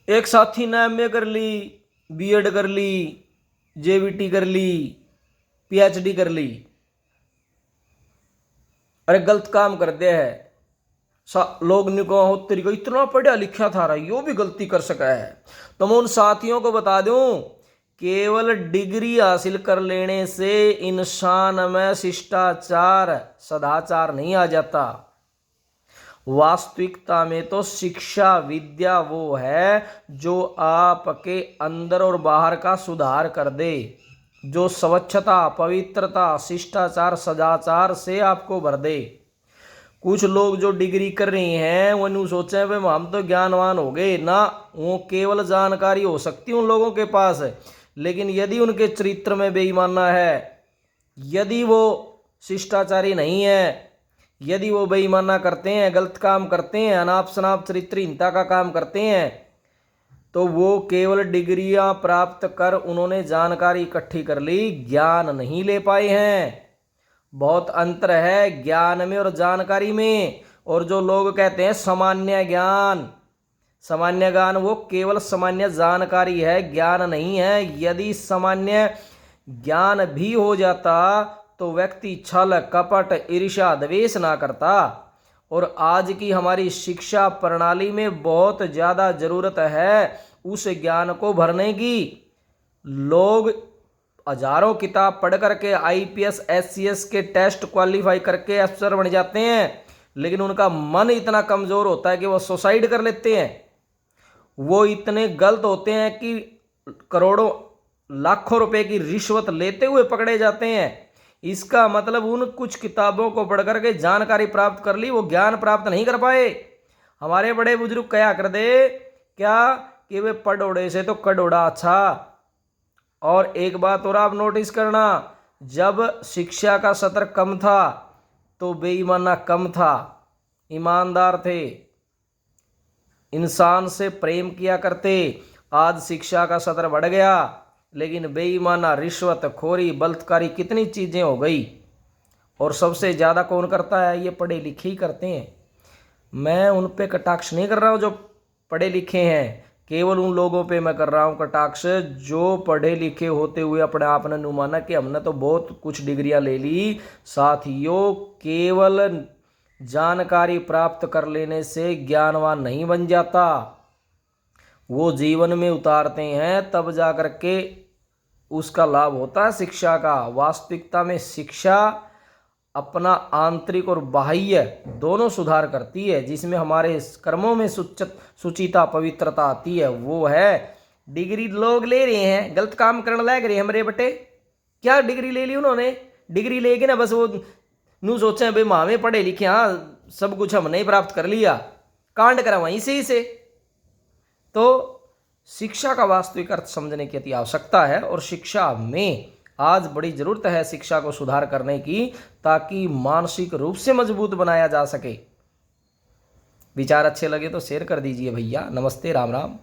एक साथी ने एमए कर ली, बीएड कर ली, जेवीटी कर ली, पीएचडी कर ली, अरे गलत काम कर दे है। लोग निको हो तेरी को इतना पढ़ा लिखा था रहा यो भी गलती कर सका है। तो मैं उन साथियों को बता दूं, केवल डिग्री हासिल कर लेने से इंसान में शिष्टाचार सदाचार नहीं आ जाता। वास्तविकता में तो शिक्षा विद्या वो है जो आपके अंदर और बाहर का सुधार कर दे, जो स्वच्छता पवित्रता शिष्टाचार सदाचार से आपको भर दे। कुछ लोग जो डिग्री कर रही हैं वो न्यू सोचे भाई हम तो ज्ञानवान हो गए ना, वो केवल जानकारी हो सकती है उन लोगों के पास, लेकिन यदि उनके चरित्र में बेईमाना है, यदि वो शिष्टाचारी नहीं है, यदि वो बेईमाना करते हैं, गलत काम करते हैं, अनाप शनाप चरित्रहीनता का काम करते हैं, तो वो केवल डिग्रियां प्राप्त कर उन्होंने जानकारी इकट्ठी कर ली, ज्ञान नहीं ले पाए हैं। बहुत अंतर है ज्ञान में और जानकारी में। और जो लोग कहते हैं सामान्य ज्ञान, सामान्य ज्ञान वो केवल सामान्य जानकारी है, ज्ञान नहीं है। यदि सामान्य ज्ञान भी हो जाता तो व्यक्ति छल कपट ईर्ष्या द्वेष ना करता। और आज की हमारी शिक्षा प्रणाली में बहुत ज़्यादा ज़रूरत है उस ज्ञान को भरने की। लोग हजारों किताब पढ़ करके आईपीएस एससीएस के टेस्ट क्वालिफाई करके अफसर बन जाते हैं, लेकिन उनका मन इतना कमज़ोर होता है कि वो सुसाइड कर लेते हैं। वो इतने गलत होते हैं कि करोड़ों लाखों रुपए की रिश्वत लेते हुए पकड़े जाते हैं। इसका मतलब उन कुछ किताबों को पढ़ करके जानकारी प्राप्त कर ली, वो ज्ञान प्राप्त नहीं कर पाए। हमारे बड़े बुजुर्ग कहा कर दे क्या कि वे पढ़ोड़े से तो कड़ोड़ा अच्छा। और एक बात और आप नोटिस करना, जब शिक्षा का स्तर कम था तो बेईमाना कम था, ईमानदार थे, इंसान से प्रेम किया करते। आज शिक्षा का स्तर बढ़ गया लेकिन बेईमाना रिश्वत खोरी बलात्कारी कितनी चीज़ें हो गई। और सबसे ज़्यादा कौन करता है? ये पढ़े लिखे ही करते हैं। मैं उन पे कटाक्ष नहीं कर रहा हूँ जो पढ़े लिखे हैं, केवल उन लोगों पे मैं कर रहा हूँ कटाक्ष जो पढ़े लिखे होते हुए अपने आप ने नुमाना कि हमने तो बहुत कुछ डिग्रियां ले ली। साथियों, केवल जानकारी प्राप्त कर लेने से ज्ञानवान नहीं बन जाता, वो जीवन में उतारते हैं तब जा कर के उसका लाभ होता है शिक्षा का। वास्तविकता में शिक्षा अपना आंतरिक और बाह्य दोनों सुधार करती है। जिसमें हमारे कर्मों में सुचिता पवित्रता आती है वो है डिग्री। लोग ले रहे हैं गलत काम करने लग रहे हैं हमारे बटे। क्या डिग्री ले ली उन्होंने? डिग्री लेके ना बस वो नू सोचे भाई माँ में पढ़े लिखे, हाँ सब कुछ हमने प्राप्त कर लिया, कांड करा वहीं से ही से। तो शिक्षा का वास्तविक अर्थ समझने की अति आवश्यकता है और शिक्षा में आज बड़ी जरूरत है शिक्षा को सुधार करने की, ताकि मानसिक रूप से मजबूत बनाया जा सके। विचार अच्छे लगे तो शेयर कर दीजिए भैया। नमस्ते, राम राम।